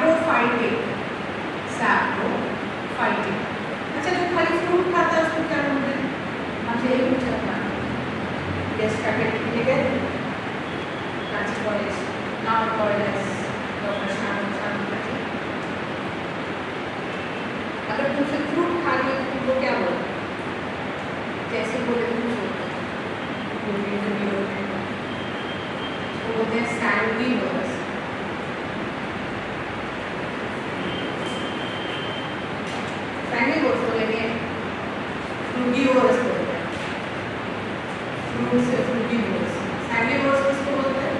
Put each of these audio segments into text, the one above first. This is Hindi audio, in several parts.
Saprophytic, saprophytic. अच्छा, जो खाली फ्रूट खाता है उसको क्या बोलते हैं? हमसे यही पूछा था। Yes, ठीक है। That's what is now called as Dr. Shyam Mukherjee। अगर तुमसे फ्रूट खा लिया तो तुमको क्या बोलते हैं? जैसे बोले तुम बोलते हैं सैंग्विवर्स। सैंग्विवर्स बोलेंगे, फ्रूटीवर्स बोलते हैं, फ्रूट से फ्रूटीवर्स। सैंग्विवर्स किसको बोलते हैं?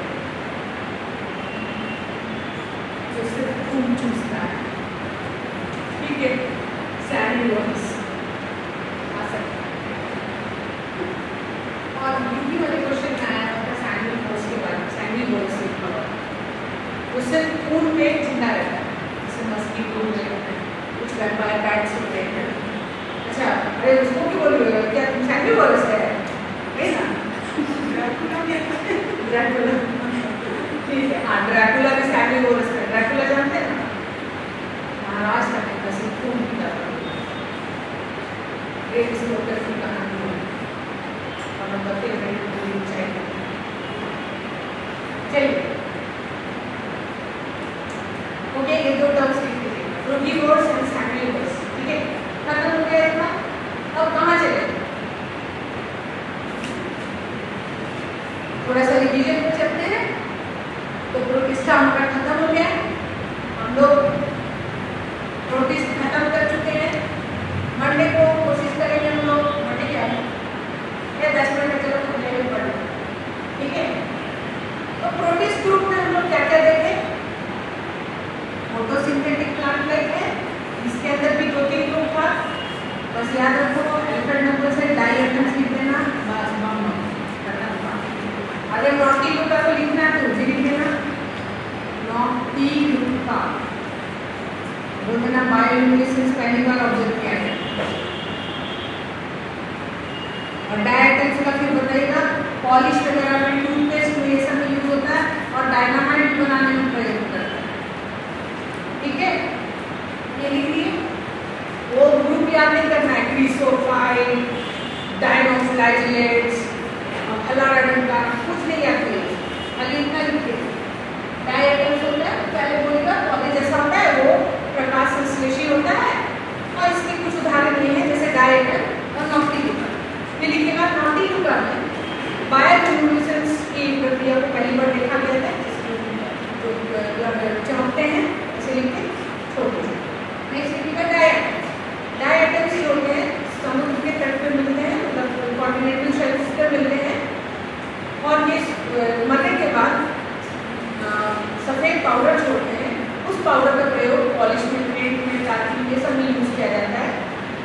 जो सिर्फ खून चूसता है, ठीक है, सैंग्विवर्स आ सकता है। और यूपी वाले क्वेश्चन में आया था सैंग्विवर्स के बारे में, सैंग्विवर्स से वो सिर्फ खून में जिंदा रहता है, जैसे मस्कीटो में कुछ वैम्पायर बैट्स होते हैं। अच्छा, अरे उसको क्यों बोल रहे हो? क्या तुम सैंग्विवर्स है? नहीं ना? ड्रैकुला, ठीक है, हाँ, ड्रैकुला भी सैंग्विवर्स है। ड्रैकुला जानते हैं ना? महाराष्ट्र में कैसे खून पीता था, एक स्मोकर की कहानी है और हम बताते हैं पूरी चाहिए। चलिए, ओके, ये दो टर्म्स लिख लीजिए, फ्रूटीवर्स एंड सैंग्विवर्स, ठीक है। खत्म हो गया इतना। अब कहाँ चले? थोड़ा सा रिवीजन पर चलते हैं। तो प्रोटिस्टा हमारा खत्म हो गया, हम लोग प्रोटिस्ट खत्म कर चुके हैं। मंडे को कोशिश करेंगे हम लोग, मंडे क्या है, 10 मिनट में चलो थोड़े में पढ़, ठीक है। तो प्रोटिस्ट ग्रुप में हम लोग क्या क्या देखें? फोटोसिंथेटिक प्लांट देखे, इसके अंदर भी 2-3 ग्रुप था, बस याद रखो अल्फाबेट नंबर से डाई एटम्स लिख देना, बस अगर नॉटी ग्रुप को लिखना है तो लिख देना नॉटी ग्रुप का बोलना बायोलुमिनेसेंस पहली बार ऑब्जर्व किया है। और डाई एटम्स का फिर बताइएगा, पॉलिश वगैरह में, टूथपेस्ट में ये सब में यूज होता है और डायनामाइट बनाने में प्रयोग करता है, ठीक है। ये लिख लिए, वो ग्रुप याद नहीं करना है, क्रिसोफाइल, डायनोफ्लैजेलेट्स, हलाराडन का कुछ नहीं याद करिए, खाली इतना लिखिए। डाई एटम्स होता है, पहले बोलेगा पौधे जैसा होता है, वो प्रकाश संश्लेषी होता है और इसके कुछ उदाहरण ये हैं जैसे डाई एटम और नॉक्टिल्यूका। फिर लिखिएगा नॉक्टिल्यूका में बायोलुमिनेसेंस की प्रक्रिया को पहली बार देखा गया था, जो चमकते हैं, इसे लिखते छोटे। नेक्स्ट लिखिएगा डाई एटम्स। डाई एटम्स जो होते हैं समुद्र के तट पर मिलते हैं, मतलब कॉन्टिनेंटल शेल्फ्स पर मिलते हैं और ये मरने के बाद सफ़ेद पाउडर छोड़ते हैं। उस पाउडर का प्रयोग पॉलिश में, पेंट में, कांच ये सब में यूज किया जाता है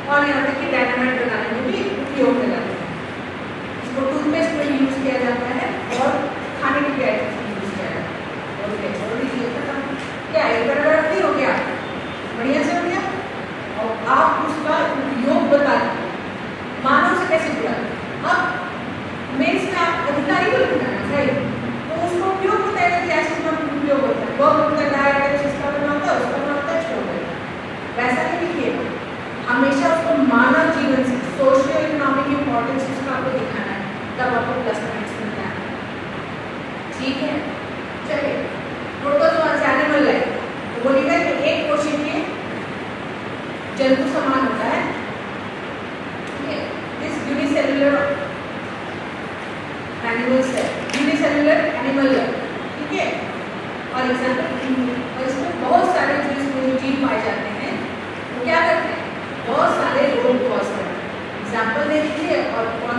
और यहाँ तक कि डायनामाइट बनाने में भी उपयोग में लाते हैं। इसको टूथपेस्ट में यूज किया जाता है और खाने के आइटम्स में यूज किया जाता है। ओके, छोड़ खत्म। क्या एक पैराग्राफ नहीं हो गया? बढ़िया से हो गया। और आप उसका उपयोग बता दीजिए, मानव से कैसे जुड़ा। अब मेन्स में आप अधिकारी को लिखना है, राइट, तो उसको उपयोग बताएगा, क्या चीज़ में उपयोग होता है, वो होता है जिसका बना होता है, उसका बना होता है, छोड़ देगा, वैसा नहीं लिखिएगा। हमेशा उसको मानव जीवन से, सोशियो इकोनॉमिक इम्पोर्टेंस उसका आपको दिखाना है, तब आपको प्लस पॉइंट्स मिलता है, ठीक है। चलिए, प्रोटोजोआ एनिमल लाइफ, तो बोलिएगा कि एक कोशिकीय जंतु समान होता है, ठीक है। दिस यूनिसेलुलर एनिमल्स है, यूनिसेलुलर एनिमल है, ठीक है। और एग्जाम्पल, और इसमें बहुत सारे जो जीव पाए जाते हैं, वो क्या करते हैं, बहुत सारे रोग कॉज करते हैं। एग्जाम्पल दे दीजिए और कौन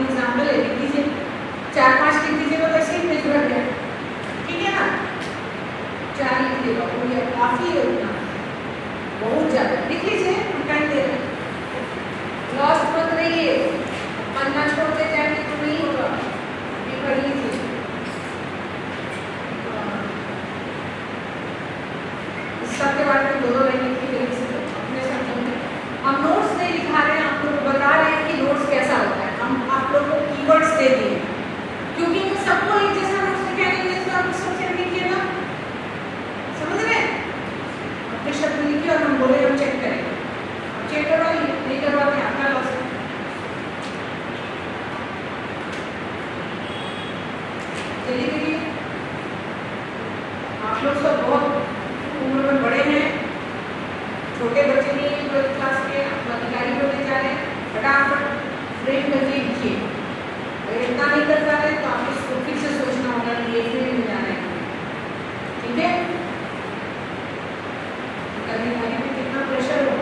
एग्जाम्पल है लिख दीजिए, 4-5 लिख दीजिएगा, वैसे ही पेज भर गया, ठीक है ना। 4 लिख लीजिएगा, वो ये काफ़ी है, उतना बहुत ज़्यादा लिख लीजिए, टाइम दे रहे हैं। लॉस्ट मत रहिए, पन्ना छोड़ते जाएंगे तो नहीं होगा, कर लीजिए। सबके बारे में 2-2 लाइन लिखिए अपने शब्दों में। हम नोट्स नहीं लिखा रहे हैं, आप लोग बता रहे हैं कि नोट्स कैसा होता है, हम आप लोग को कीवर्ड्स दे दिए, क्योंकि सबको एक जैसा नोट्स लिखा नहीं है, तो आप सोच कर लिखिएगा, समझ रहे हैं। आप लोग सब बहुत उम्र में बड़े हैं, छोटे बच्चे नहीं हैं, 12th क्लास के, आप अधिकारी होने जा रहे हैं, फटाफट फ्रेम करके लिखिए। अगर इतना नहीं कर पा रहे तो आपको इसको फिर से सोचना होगा कि ये फ्रेम में जाना है, ठीक है। अधिकारी पे कितना प्रेशर हो,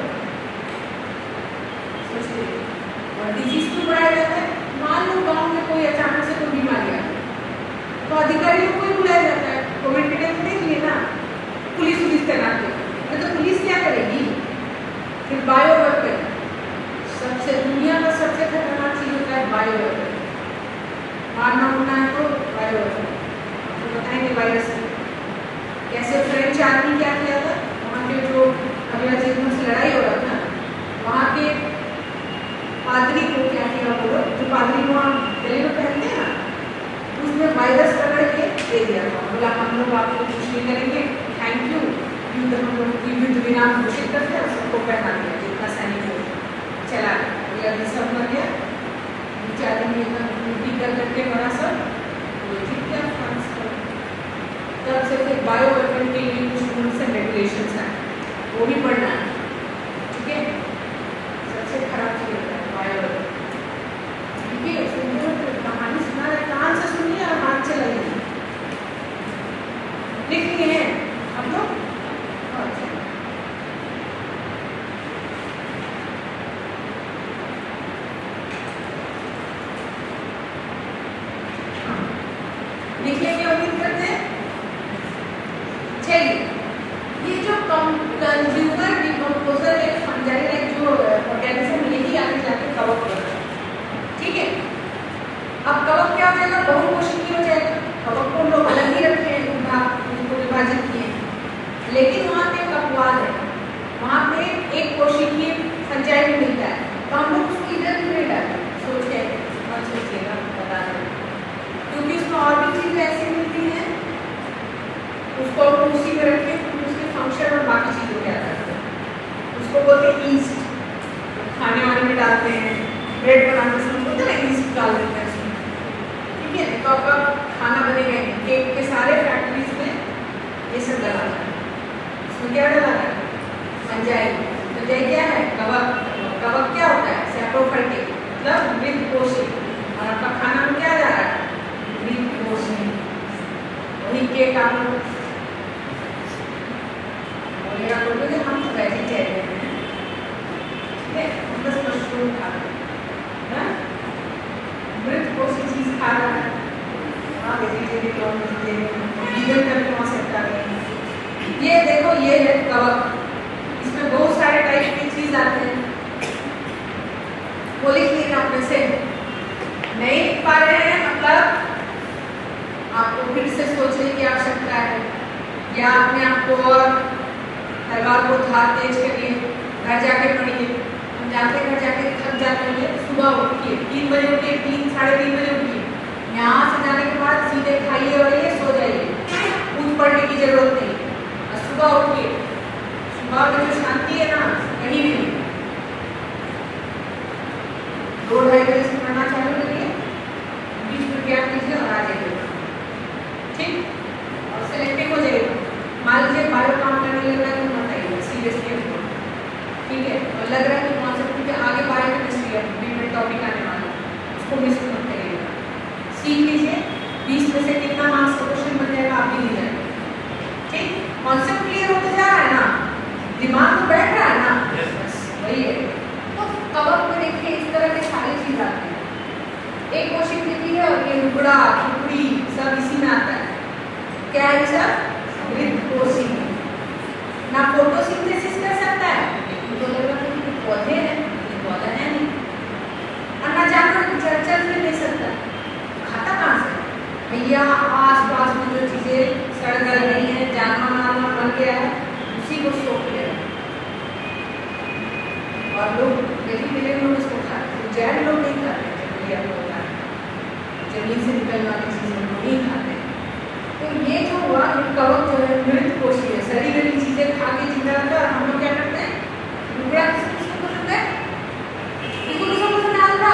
सोचिए। और डिजीज क्यों बढ़ाया जाता है? मान लो गाँव में कोई अचानक से कोई बीमारी आ गई तो अधिकारियों को ही बुलाया जाता है। कोविड के टाइम देख लिए ना, पुलिस तैनात है, तो पुलिस क्या करेगी? फिर बायो वेपन, सबसे दुनिया का सबसे खतरनाक चीज होता है बायो वेपन। मारना उड़ना है तो बायो वेपन। आपको बताएंगे वायरस कैसे फ्रेंच आर्मी क्या किया था, वहाँ के जो अगला जिसमें से लड़ाई हो रहा था, वहाँ के पादरी को क्या किया, बोलो, जो पादरी वहाँ गले में पहनते हैं ना, उसमें वायरस पकड़ के दे दिया था। बोला हम लोग आपको कुछ नहीं करेंगे, थैंक यू, युद्ध हम लोग की युद्ध विराम घोषित करते हैं, सबको पहना दिया जितना सैनिक हो चला गया। अभी सब मर गया, बेचारे में ड्यूटी कर करके बड़ा सब जीत गया फ्रांस का। तब से फिर बायो वेपन के लिए कुछ रूल्स एंड रेगुलेशंस हैं, वो भी पढ़ना है, ठीक है। सबसे खराब चीज होता है बायो वेपन, ठीक है। कहानी सुना है, कान से सुनिए और हाथ चलाइए। लिख लिए हैं आप लोग? लिख लेंगे उम्मीद करते हैं। चलिए, ये जो कंज्यूमर डिकम्पोजर एक फंजाई एक जो ऑर्गेनिज्म यही आगे जाके कवक करता है, ठीक है। अब कवक क्या हो जाएगा? बहुकोशिकीय हो जाएगा। कवक को लोग अलग ही रखे हैं, उनको विभाजित किए, लेकिन वहाँ पे एक अपवाद है, वहाँ पे एक कोशिकीय फंजाई भी मिलता है, तो हम लोग उसको इधर क्यों नहीं डालते? सोचिए और सोचिएगा, बता दें, क्योंकि उसमें और भी चीजें ऐसी मिलती हैं, उसको उसी में रखिए, उसके फंक्शन और बाकी चीजों के आधार पर उसको बोलते हैं ईस्ट। खाने वाने में डालते हैं, ब्रेड बनाने से बोलते हैं ना ईस्ट डाल देते हैं उसमें, ठीक है। तो आपका खाना बनेगा, केक के सारे फैक्ट्रीज में ये सब डला है। इसमें क्या डला है? फंजाई। फंजाई क्या है? कवक। कवक क्या होता है? सैप्रोफाइटिक, मतलब मृत कोशी। और आपका खाना में क्या जा रहा है? मृत कोशी। वही केक आप लोग बोलेगा, बोलोगे हम तो वेजिटेरियन हैं, ठीक है, हम बस मशरूम खा रहे हैं, मृत कोशी चीज खा रहा है। हाँ, वेजिटेरियन करके वहाँ सकता है। ये देखो, ये है कवक, इसमें बहुत सारे टाइप की चीज आते हैं, वो लिख लेना अपने से। नहीं लिख पा रहे हैं मतलब आपको फिर से सोचने की आवश्यकता है, या अपने आप को और तलवार को धार तेज करिए, घर जाके पढ़िए। हम जाते घर जाके थक जाते हैं, सुबह उठिए 3 बजे उठिए, 3 साढ़े 3 बजे उठिए, यहाँ से जाने के बाद सीधे खाइए और ये सो जाइए, कुछ पढ़ने की जरूरत नहीं। और सुबह उठिए, सुबह में जो शांति है ना, कहीं भी नहीं। 2-2:30 बजे से पढ़ना चालू करिए, बीच में गैप कीजिए और आ जाइए, ठीक, और सिलेक्टिव हो जाइएगा। मान लीजिए बायो काम करने लग रहा है तो बताइए सीरियसली, ठीक है। और लग रहा है कि कॉन्सेप्ट के आगे बायोकेमिस्ट्री है, बीमेट टॉपिक आने वाला, उसको मिस मत करिएगा, सीख लीजिए। 20 में से कितना मार्क्स का क्वेश्चन बन जाएगा आप भी दे जाएंगे, ठीक। कॉन्सेप्ट क्लियर होता जा रहा है ना, दिमाग में बैठ रहा है ना, बस वही है। तो कवक में देखिए इस तरह के सारी चीज आती है। एक कोशिक लिखी है और ये रुबड़ा टुकड़ी सब इसी में आता है। क्या है सर? मृत कोशिका। ना फोटोसिंथेसिस कर सकता है, तो लग रहा है कि पौधे हैं, पौधा है नहीं, और ना जानवर चल फिर नहीं सकता, खाता कहाँ से? भैया आस पास में जो चीजें सड़ गल रही हैं, जानवर बन गया है, उसी को सोख लिया। और लोग वेजिटेरियन लोग इसको खाते हैं, जैन लोग नहीं खाते, जमीन से निकलने वाली चीजें नहीं खाते। तो ये जो हुआ, कवक जो है मृत कोशी है, सड़ी गली चीजें खा के जिंदा रहता है। और हम लोग क्या करते हैं? रुपया किसको पसंद है? किसको पसंद है? आता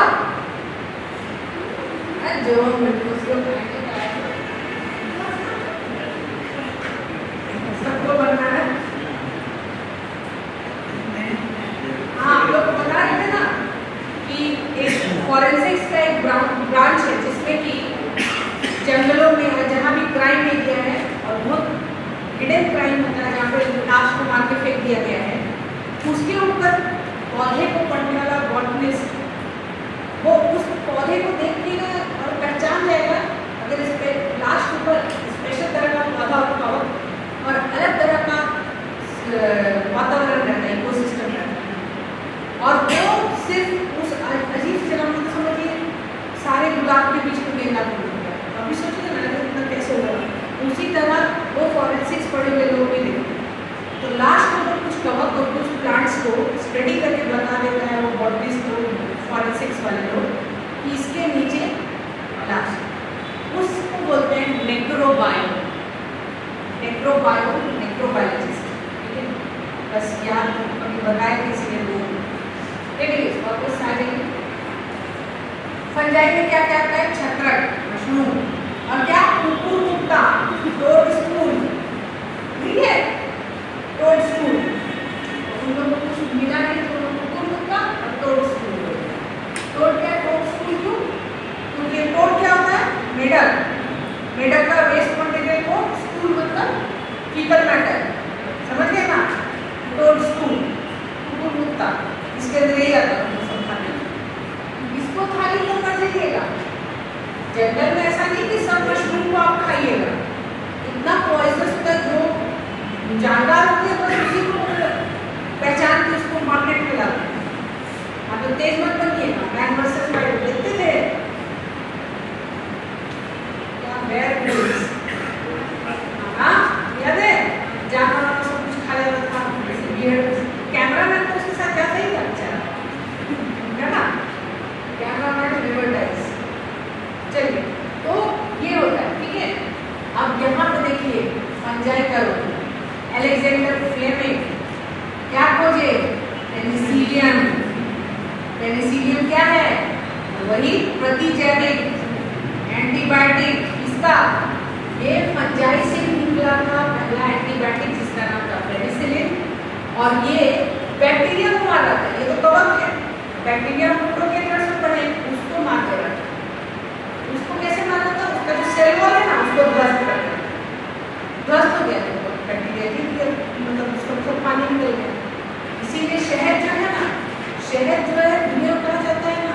जो मृत कोशी को खाएंगे क्राइम होता है जहाँ पे लाश को मार के फेंक दिया गया है, उसके ऊपर पौधे को पढ़ने वाला बॉटनिस्ट वो उस पौधे को देख लेगा और पहचान जाएगा अगर इस पे लाश के ऊपर स्पेशल तरह का पौधा रखा हो और अलग तरह का वातावरण रहता है, इकोसिस्टम रहता है, और वो सिर्फ उस अजीब से जगह में समझिए सारे गुलाब के बीच में गेंदा फूल हो गया। अभी सोचिए ना इतना कैसे होगा। उसी तरह वो फॉरेंसिक्स पढ़े हुए लोग भी देखते हैं, तो लास्ट में अगर कुछ कवर और कुछ प्लांट्स को स्टडी करके बता देता है वो बॉटनिस्ट लोग, फॉरेंसिक्स वाले लोग, कि इसके नीचे लाश, उसको बोलते हैं नेक्रोबायोम, नेक्रोबायोम, नेक्रोबायोलॉजिस्ट। ठीक है, बस याद कभी बताया किसी ने लोग। देखिए वापस आ जाइए, फंजाई में क्या क्या आता है? छत्रक, मशरूम, और क्या कुकुर कुत्ता, टोड स्टूल, ठीक है, टोड स्टूल। उन लोगों को कुछ मिला नहीं तो कुकुर कुत्ता और टोड स्टूल। टोड क्या? टोड स्टूल क्यों? क्योंकि टोड क्या होता है? मेढक, मेढक का वेस्ट मटेरियल को स्टूल मतलब फीकल मैटर, समझ गए ना? टोड स्टूल, कुकुर कुत्ता, इसके अंदर यही आता है सब खाने। इसको खाली क्यों कर दीजिएगा? जंगल में ऐसा नहीं कि सब मशरूम को आप खाइएगा, इतना पॉइजनस होता है, जो जानदार होते हैं बस उसी को पहचान के उसको मार्केट में लाते हैं। आप तो तेज मत बनिएगा, मैन वर्सेस वाइल्ड देखते थे क्या? बेयर ग्रिल्स, हाँ याद है? जानवर सब कुछ खा जाता था, कैमरा मैन तो उसके साथ जाता ही था बेचारा, है ना? कैमरा मैन रिवर्टाइज। चलिए, तो ये होता है, ठीक है। अब यहाँ पे देखिए फंजाई का रोल, अलेक्जेंडर फ्लेमिंग क्या खोजे? पेनिसिलियम। पेनिसिलियम क्या है? वही प्रतिजैविक एंटीबायोटिक, इसका ये फंजाई से निकला था पहला एंटीबायोटिक जिसका नाम था पेनिसिलिन, और ये बैक्टीरिया को मार रहा था। ये तो कवक है, बैक्टीरिया प्रोकैरियोट्स में पड़े, उसको मार दे रहा था। उसको कैसे मारा था? उसका जो सेल वॉल है ना उसको ध्वस्त कर दिया, ध्वस्त हो गया तो बैक्टीरिया की मतलब उसको सब पानी निकल गया। इसीलिए शहद जो है ना, शहद जो है दुनिया में कहा जाता है ना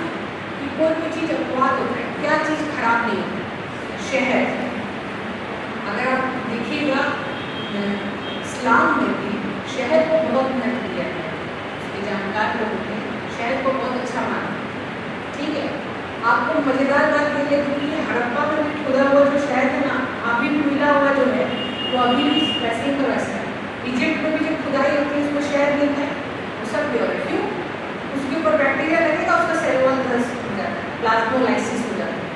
कि कोई भी चीज़ अपवाद होता है, क्या चीज़ खराब नहीं होती, शहद। अगर आप देखिएगा इस्लाम में भी शहद को बहुत महत्व दिया है, उसके जानकार लोग होते हैं शहद को बहुत अच्छा माना, ठीक है। आपको मज़ेदार बात ये है कि हड़प्पा में भी खुदा हुआ जो शहद है ना, अभी भी मिला हुआ जो है वो अभी भी वैसे का वैसा है। इजिप्ट में भी जब खुदाई होती है उसको शहद मिलता है, वो सब प्योर है। क्यों? उसके ऊपर बैक्टीरिया लगेगा, उसका सेल वॉल ध्वस्त हो जाता है, प्लाज्मोलाइसिस हो जाता है,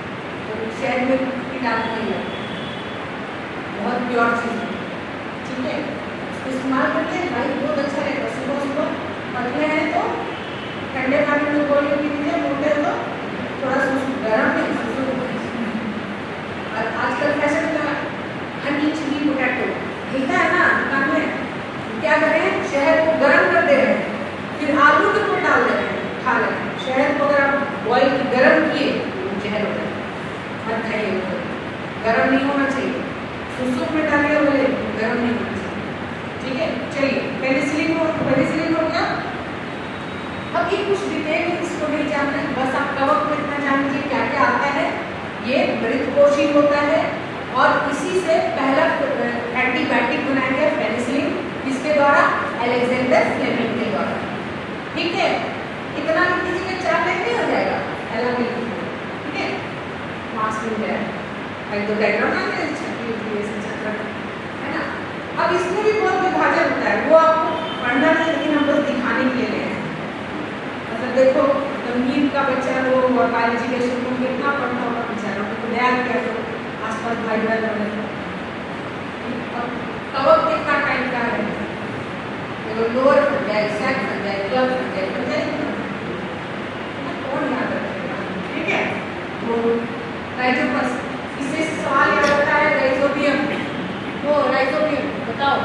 तो शहद में कीटाणु नहीं लगता, बहुत प्योर चीज़ है, ठीक है। उसको इस्तेमाल करके भाई बहुत अच्छा रहेगा। सुबह सुबह पतले हैं तो ठंडे पानी में गोली पी लीजिए, मोटे हो तो थोड़ा गर्म नहीं और आजकल फैशन का हनी चिली पोटैटो मिलता है ना दुकान में, क्या करें? शहद को गर्म कर दे रहे हैं, फिर आलू के ऊपर डाल दे रहे हैं, खा रहे हैं। शहद को अगर आप बॉइल गर्म किए तो जहर हो जाए, मत खाइए, गर्म नहीं होना चाहिए। सूप में डालिए बोले गर्म नहीं होना चाहिए, ठीक है। चलिए पेनिसिलिन हो गया। अब ये कुछ डिटेल इसको नहीं जानना है, बस आप कवक में इतना जान लीजिए क्या क्या आता है। ये मृतकोशी होता है और इसी से पहला एंटीबायोटिक बनाया गया पेनिसिलिन, इसके द्वारा अलेक्जेंडर फ्लेमिंग के द्वारा, ठीक है। इतना लिख लीजिए, 4 लाइन नहीं हो जाएगा, अलग लिख लीजिए, ठीक है, मार्क्स मिल जाएगा। भाई तो डायग्राम आ गया, है ना। अब इसमें भी बहुत विभाजन होता है, वो आपको पढ़ना नहीं, लेकिन हम बस दिखाने के लिए हैं। मतलब देखो नीम का बच्चा हो और बायोलॉजी के शुरू में कितना पढ़ता होगा बेचारा, तो दया किया तो आसपास भाई बहन होने को। कवक कितना टाइम का है, तो लोअर बन जाए, सेट बन जाए, क्लब बन जाए, कौन याद रखेगा, ठीक है। तो राइजोपस, इससे सवाल याद आता है राइजोबियम, वो राइजोबियम बताओ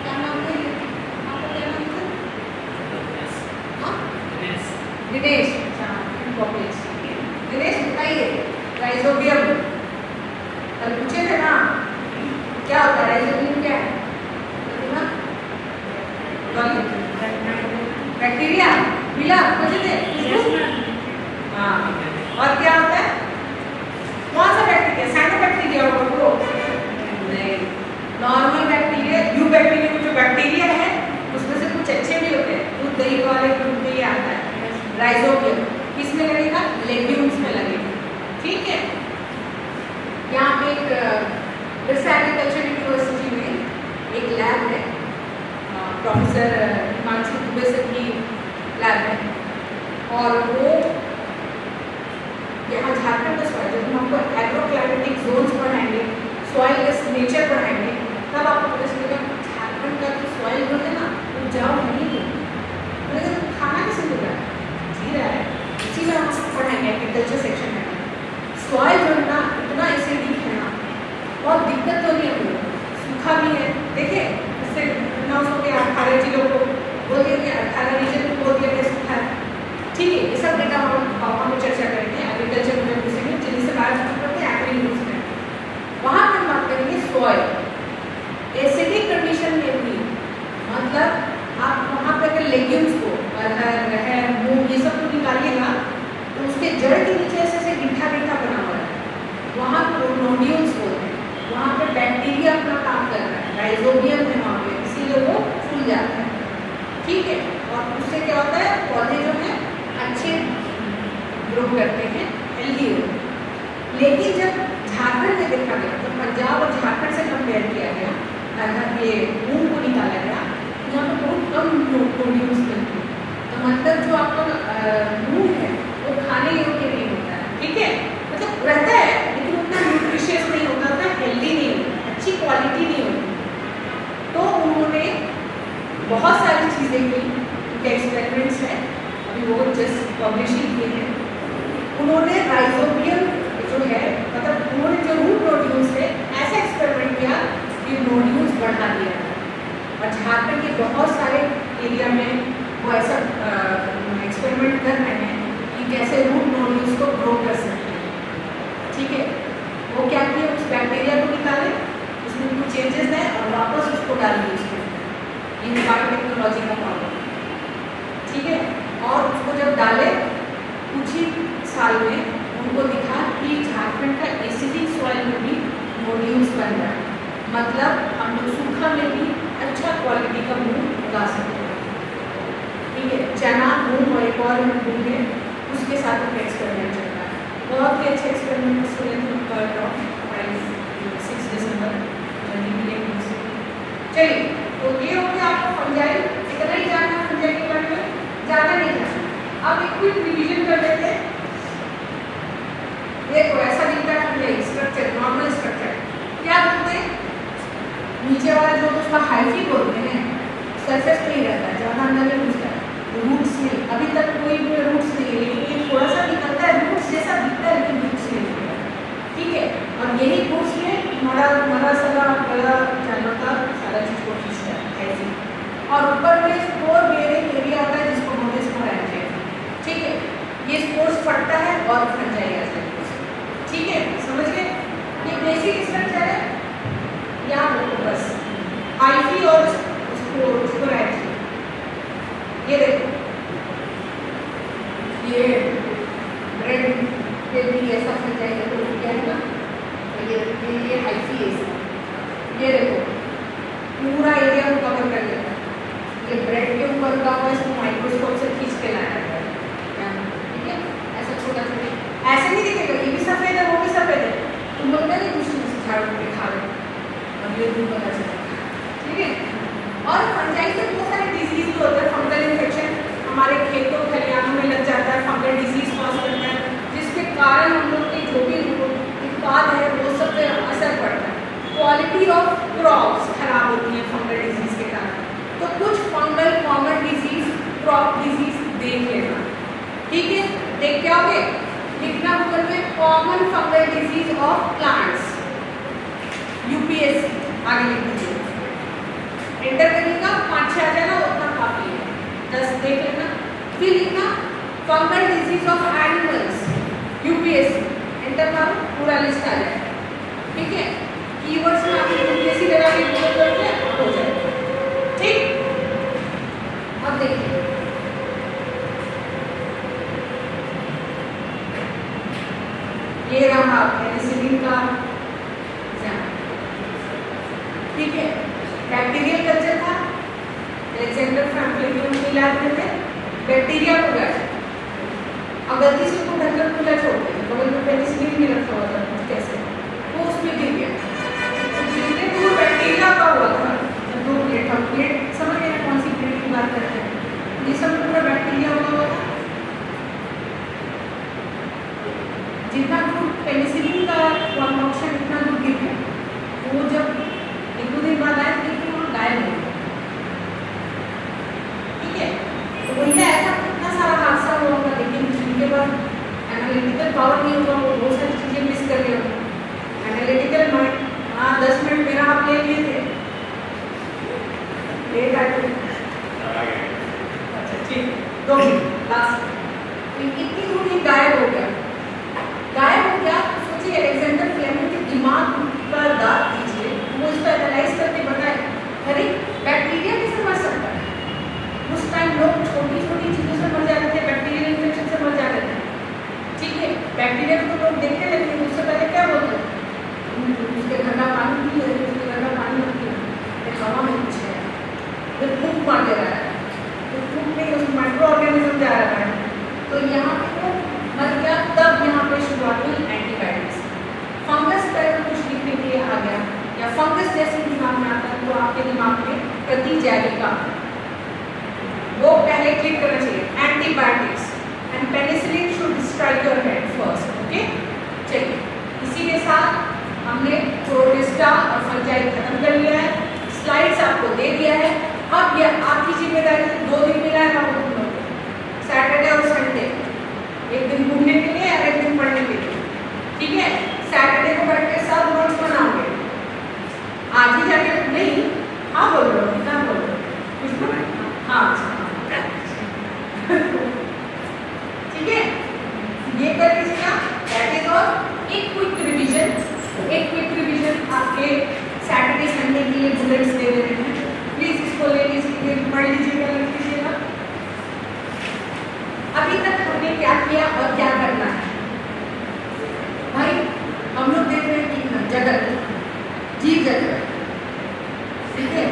क्या नाम है? आपका क्या नाम है? हाँ दिनेश, दिनेश बताइए राइजोबियम कल पूछे थे ना। जैसे एग्रीकल्चर यूनिवर्सिटी में एक लैब है, प्रोफेसर हिमांशु दुबे सर की लैब है, और वो यहाँ झारखंड का सॉइल, जब हम आपको एग्रोक्लाइमेटिक जोन्स पढ़ाएंगे, सॉइल नेचर पढ़ाएंगे, तब आपको पता चलेगा झारखंड का जो सॉइल जो है ना उपजाऊ नहीं है, लेकिन खाना कैसे मिल रहा है, जी रहा है, इसीलिए हम आपको पढ़ाएंगे एग्रीकल्चर सेक्शन में। सॉइल जो है ना इतना एसिडिक है ना, बहुत दिक्कत हो रही है, हम लोग सूखा भी है। देखिए इससे अनाउंस हो गया 18 जिलों को बोल दिया गया, 18 रीजन को बोल दिया गया सूखा है। ठीक है, ये सब डेटा हम चर्चा करेंगे एग्रीकल्चर में, पूछेंगे जिन्हें से बात करते हैं एग्री न्यूज में, वहाँ पर बात करेंगे सॉइल एसिडिक कंडीशन में भी, मतलब आप वहाँ पर अगर लेग्यूम्स को अरहर मूंग ये सब को निकालिएगा तो उसके जड़ के नीचे ऐसे गिट्ठा गिट्ठा बना हुआ है, वहाँ पर नोड्यूल्स होते हैं, वहाँ पर बैक्टीरिया अपना काम कर रहा है, राइजोबियम है वहाँ पे, इसीलिए वो फूल जाता है। ठीक है, और उससे क्या होता है, पौधे जो हैं अच्छे ग्रो करते हैं, हेल्दी होते हैं। लेकिन जब झारखंड में देखा गया, तो पंजाब और झारखंड से कंपेयर किया गया, अगर ये मूंग को निकाला गया, यहाँ पर बहुत कम नोड्यूल्स मिलते हैं, तो मतलब जो आपका मूंग है वो खाने योग्य नहीं होता है। ठीक है, मतलब रहता है लेकिन उतना न्यूट्रिशियस नहीं होता, उतना हेल्दी नहीं होता, अच्छी क्वालिटी नहीं होती। तो उन्होंने बहुत सारी चीज़ें की, उनके एक्सपेरिमेंट्स हैं, अभी वो जस्ट पब्लिशिंग किए हैं। उन्होंने राइजोबियम जो है, मतलब उन्होंने जो रूट नोड्यूल्स है ऐसा एक्सपेरिमेंट किया कि नोड्यूल्स बढ़ा दिया, और झारखंड के बहुत सारे एरिया में वो ऐसा एक्सपेरिमेंट कर रहे हैं कि कैसे रूट नोड्यूल्स को ग्रो कर सकते हैं। ठीक है, वो क्या किए, उस बैक्टीरिया को निकाले, उसमें कुछ चेंजेस है और वापस उसको डाल दिए उसके अंदर, ये बायोटेक्नोलॉजी का प्रॉब्लम। ठीक है, और उसको जब डाले कुछ ही साल में उनको दिखा कि झारखंड का एसिडिक सॉइल में भी नोड्यूल्स बन रहा है, मतलब हम लोग सूखा में भी अच्छा क्वालिटी का मूंग उगा सकते हैं। ठीक है, चना मूंग और एक और मूंग है, उसके साथ अपना एक्सपेरिमेंट चल रहा है, बहुत ही अच्छे एक्सपेरिमेंट सुने थे 6 दिसंबर। चलिए, तो ये हो गया आपको फंजाई, इतना ही जानना है फंजाई के बारे में, ज़्यादा नहीं जानना। अब एक क्विक रिवीजन कर लेते हैं। देखो ऐसा दिखता है फंजाई स्ट्रक्चर, नॉर्मल स्ट्रक्चर क्या बोलते हैं, नीचे वाला जो उसका हाइफी बोलते हैं, सरफेस पे ही रहता है, ज़्यादा अंदर नहीं घुसता है, रूट्स में अभी तक कोई भी रूट्स नहीं है, लेकिन ये थोड़ा सा निकलता है, रूट्स जैसा दिखता है लेकिन रूट्स नहीं निकलता है। ठीक है, और यही रूट्स में मरा सला गला जानवर का सारा चीज़ को खींचता है ऐसे, और ऊपर में स्पोर बेयरिंग एरिया आता है जिसको बोलते हैं स्पोरेंजियम। ठीक है, ये स्पोर्स फटता है और फंजाई आता है। ठीक है, समझ गए, ये बेसिक स्ट्रक्चर है, याद रखो बस, हाइफी और स्पोरेंजियम। ये देखो, ये ब्रेड पे भी ऐसा फंजाई देखो क्या है ना, ये हाइफी है इसका, ये देखो पूरा एरिया को कवर कर लेता है, ये ब्रेड के ऊपर का हुआ, इसको माइक्रोस्कोप से खींच के लाया है। ठीक है, ऐसा छोटा छोटा, ऐसे नहीं दिखेगा, ये भी सफ़ेद है वो भी सफ़ेद है, तुम बोलते नहीं कुछ झाड़ के खा रहे, और ये भी पता चलेगा। ठीक है, और फंजाई से बहुत सारे डिजीज भी होते हैं, फंगल इन्फेक्शन हमारे खेतों खलिहानों में लग जाता है, फंगल डिजीज कॉज करता है, जिसके कारण हम लोग की जो भी उत्पाद है वो सब पे असर पड़ता है, क्वालिटी ऑफ क्रॉप्स खराब होती है फंगल डिजीज के कारण। तो कुछ fungal common disease, crop disease देख लेना। ठीक है, देख क्या हो गए, लिखना गूगल में common fungal disease of plants, UPSC आगे लिख दीजिए, एंटर करिएगा, 5-6 आ जाना, उतना काफी है, 10 देख लेना। फिर लिखना fungal disease of animals, UPSC, enter मारो, पूरा लिस्ट आ जाएगा। ठीक है, कीवर्ड्स में आप यूपीएससी लगा के गूगल करके हो जाएगा। ठीक, अब देखिए ये रहा पेनिसिलिन का एग्जाम्पल। ठीक है, बैक्टीरियल कल्चर था, अलेक्जेंडर फ्रैंकलिन की लैब में थे, बैक्टीरिया को गए और गलती से उसको ढक्कन खुला छोड़ दिया, बगल में पेनिसिलिन भी रखा हुआ था कैसे, वो उसमें गिर गया, आपके दिमाग में प्रतिजैविका, वो पहले क्लिक करना चाहिए। Antibiotics and penicillin should strike your head first. Okay, चलिए इसी के साथ हमने प्रोटिस्टा और फंजाई खत्म कर लिया है। स्लाइड्स आपको दे दिया है। अब ये आपकी जिम्मेदारी, 2 दिन मिला है हम लोगों को, सैटरडे और संडे, एक दिन घूमने के लिए और एक दिन पढ़ने के लिए। ठीक है, सैटरडे को बैठ के सब नोट्स बनाओगे। आज ही जाके नहीं, हाँ बोल रहे हो, कितना बोल रहे हो, कुछ बोल, हाँ ठीक है, ये कर लीजिएगा। That is all. एक क्विक रिवीजन आपके सैटरडे संडे के लिए बुलेट्स दे रहे हैं, प्लीज इसको ले लीजिए, पढ़ लीजिएगा, लिख लीजिएगा। अभी तक हमने क्या किया और क्या करना है भाई? हम लोग देख रहे हैं कि जगत, जीव जगत, ठीक है,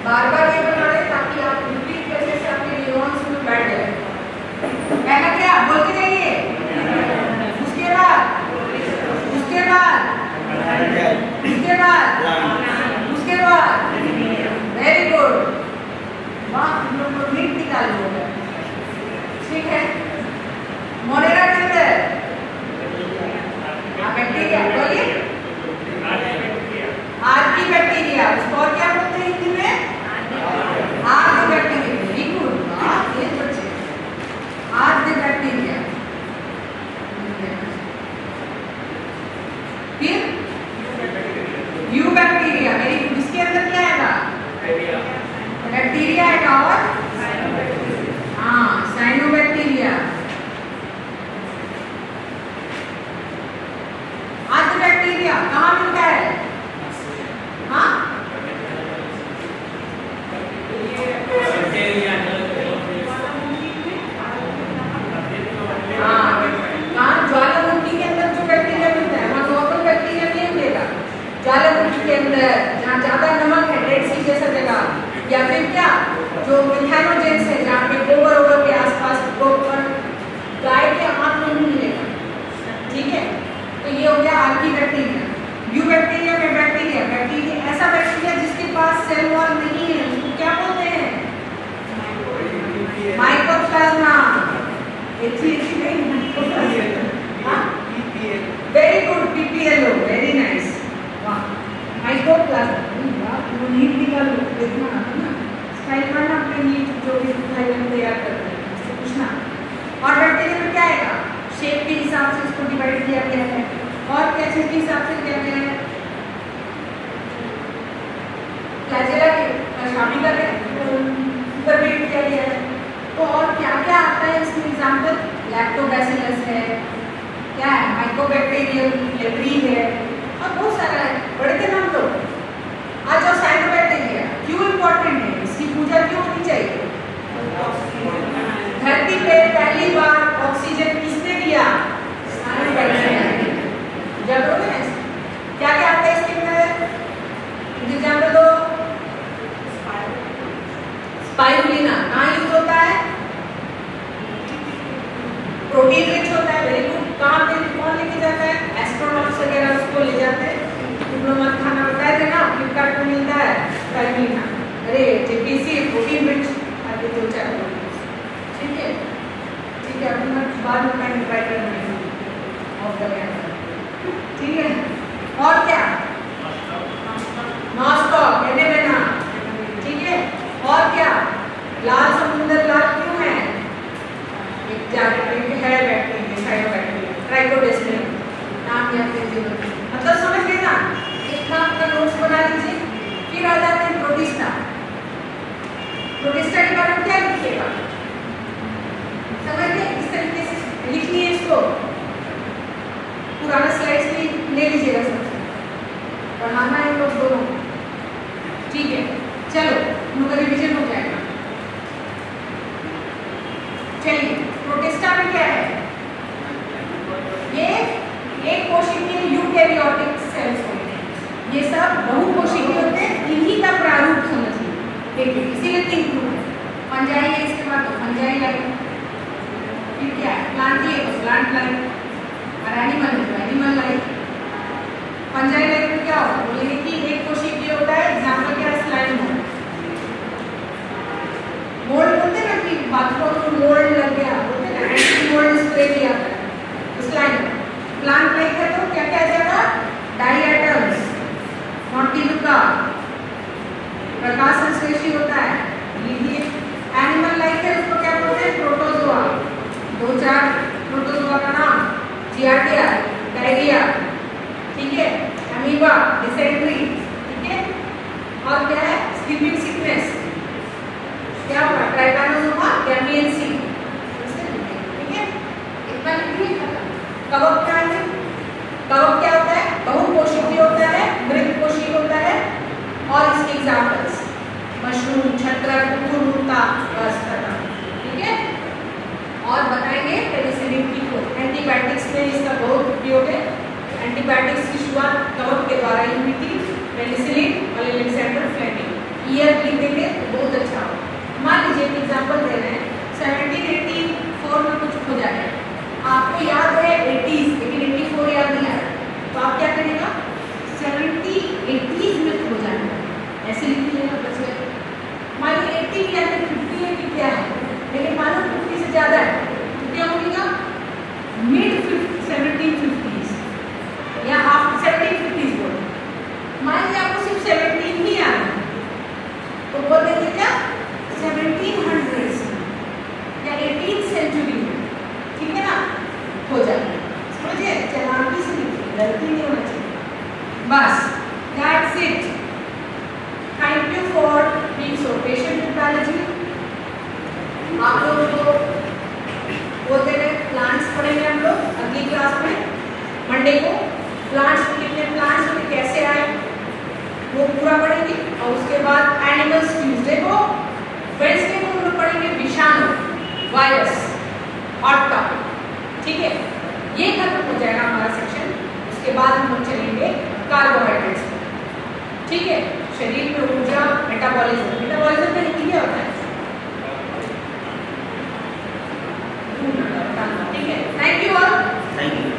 बार बार ये बना रहे ताकि आप रिपीट करने से आपके न्यूरॉन्स में बैठ जाए। कहना क्या, बोल के जाइए। उसके बाद वेरी गुड, वाह, हम लोग को नीट निकाल लोगे। ठीक है, मोनेरा के अंदर बैक्टीरिया, बोलिए आर्की बैक्टीरिया, उसको और क्या बोलते हैं हिंदी में? Archie bacteria. वेरी गुड, ये बच्चे आर्की बैक्टीरिया। फिर यू बैक्टीरिया, वेरी गुड। इसके अंदर क्या आएगा? बैक्टीरिया आएगा। और हाँ, साइनोबैक्टीरिया। आर्की बैक्टीरिया कहाँ मिलता है? हाँ, ज्वालामुखी के अंदर जो बैक्टीरिया मिलता है, वहाँ नॉर्मल बैक्टीरिया नहीं मिलेगा। ज्वालामुखी के अंदर जहाँ ज्यादा नमक है, डेड सी जैसा जगह, या फिर क्या जो मिथेनोजेंस है, जहाँ पे गोबर ओबर के आसपास गोबर गाय के आंत में नहीं मिलेगा। ठीक है, तो ये हो गया आर्की बैक्टीरिया। यू बैक्टीरिया में बैक्टीरिया ऐसा बैक्टीरिया जिसके पास सेल वॉल नहीं है, उसको क्या बोलते हैं? Mycoplasma. Very good, PPLO, very nice, वाह, माइकोप्लाज्मा। वो नीट निकाल लो, देखना ना, स्टाइल करना अपने नीट जो भी तैयार करते हैं उससे पूछना। और बैक्टीरिया में क्या आएगा? शेप के हिसाब से उसको डिवाइड किया गया है। और क्या चीज के हिसाब से किया गया है? फ्लैजेला के शामिल करके सुपरवेट किया गया है। तो और क्या क्या आता है इसमें? एग्जाम्पल लैक्टोबैसिलस है, क्या है, माइकोबैक्टीरियम लेब्री है, और बहुत सारा है, बड़े के नाम लो। आज जो साइनोबैक्टीरिया क्यों इम्पोर्टेंट है, इसकी पूजा क्यों होनी चाहिए? धरती पे पहली बार ऑक्सीजन किसने दिया? साइनोबैक्टीरिया। जब क्या क्या आता है इसके अंदर? एग्जाम्पल दो। स्पाइरुलिना कहाँ यूज होता है? प्रोटीन रिच होता है। Very good. कहाँ पे कौन लेके जाता है? एस्ट्रोनॉट्स वगैरह उसको ले जाते हैं। डिप्लोमा खाना बताए थे ना, फ्लिपकार्ट में मिलता है स्पाइरुलिना। अरे जेपीसी प्रोटीन रिच आगे 2-4 ठीक है, ठीक है, अपना बाद में मैं ट्राई करूँगी ऑफ द कैमरा। ठीक है, और क्या? नॉनस्टॉप एनेमेना। ठीक है, और क्या? लाल समुद्र लाल क्यों है? एक जाके है बैक्टीरिया, साइनोबैक्टीरिया, ट्राइकोडेस्मियम नाम याद कीजिए। मतलब समझ गए ना? इतना अपना नोट्स बना लीजिए। फिर आ जाते हैं प्रोटिस्टा। प्रोटिस्टा के बारे में क्या लिखिएगा? समझ गए? इस तरीके से लिखिए इसको। पुराना स्लाइड्स भी ले लीजिएगा, सबसे पढ़ाना है लोग दोनों। ठीक है, चलो उनका रिवीजन हो जाएगा। चलिए, प्रोटिस्टा में क्या है? ये एक कोशिकीय यूकैरियोटिक सेल्स होते हैं। ये सब बहुकोशिकीय होते हैं। इन्हीं का प्रारूप समझिए। देखिए, इसीलिए 3 ग्रुप है। फंजाई है, इसके बाद तो फंजाई लाइन, फिर क्या है? प्लांट ही है तो प्लांट लाइफ, और एनिमल है तो एनिमल लाइफ। फंजाई लाइफ में क्या होता है, बोलेंगे कि एक कोशिकीय होता है, एग्जाम्पल क्या है, स्लाइम मोल्ड। मोल्ड बोलते हैं ना कि बाथरूम में मोल्ड लग गया, बोलते हैं ना एंटी मोल्ड स्प्रे किया जाता है, तो स्लाइम। प्लांट लाइफ है तो क्या क्या आ जाएगा, डायटम्स, नोटिलुका, प्रकाश संश्लेषी होता है, लीजिए। एनिमल लाइफ है उसको क्या बोलते हैं, प्रोटोजोआ, 2-4 प्रोटोजोआ का नाम, जियार्डिया, डायरिया, ठीक है, अमीबा, डिसेंट्री, ठीक है, और क्या है, स्लीपिंग सिकनेस, क्या होगा, ट्राइपैनोसोमा गैम्बियंसी, ठीक है, इतना लिखिए। कवक क्या है, कवक क्या होता है, बहुकोशिकीय होता है, मृत कोशिकीय होता है, और इसके एग्जाम्पल्स मशरूम, छत्रक, कुकुरमुत्ता, ठीक है। और बताएंगे पेनिसिलिन की को, एंटीबायोटिक्स में इसका बहुत उपयोग है। एंटीबायोटिक्स की शुरुआत कवक के द्वारा ही हुई थी, पेनिसिलिन और अलेक्जेंडर फ्लेमिंग। ईयर लिख देंगे तो बहुत अच्छा हो। मान लीजिए एक एग्जाम्पल दे रहे हैं, 1784 में कुछ हो जाए, आपको याद है 80s, लेकिन 84 याद नहीं आ रहा, तो आप क्या करिएगा, 70-80s में हो जाएगा, ऐसे लिख लीजिएगा बस। मान लीजिए 80 या 50 है कि क्या है, लेकिन मालूम 50 से ज़्यादा है तो क्या होगा, मिड 1750s या आफ्टर 1750s बोलो। मान लीजिए आपको सिर्फ 17 ही आना है तो बोल देंगे क्या, 1700s या 18th सेंचुरी में, ठीक है ना, हो जाएगा। समझिए, चालाकी से लिखिए, गलती नहीं होना चाहिए बस। That's it. Thank you for being so patient with biology. आप लोगों को बोलते हैं प्लांट्स पढ़ेंगे हम लोग अगली क्लास में, मंडे को। प्लांट्स कितने प्लांट्स में कैसे आए वो पूरा पढ़ेंगे, और उसके बाद एनिमल्स ट्यूसडे को। वेडनेसडे को हम लोग पढ़ेंगे विषाणु, वायरस, हॉट टॉपिक, ठीक है। ये खत्म हो जाएगा हमारा सेक्शन। उसके बाद हम लोग चलेंगे कार्बोहाइड्रेट्स पर, ठीक है। शरीर में ऊर्जा, मेटाबॉलिज्म, मेटाबॉलिज्म में क्या होता है, ठीक है। Thank you all. Thank you.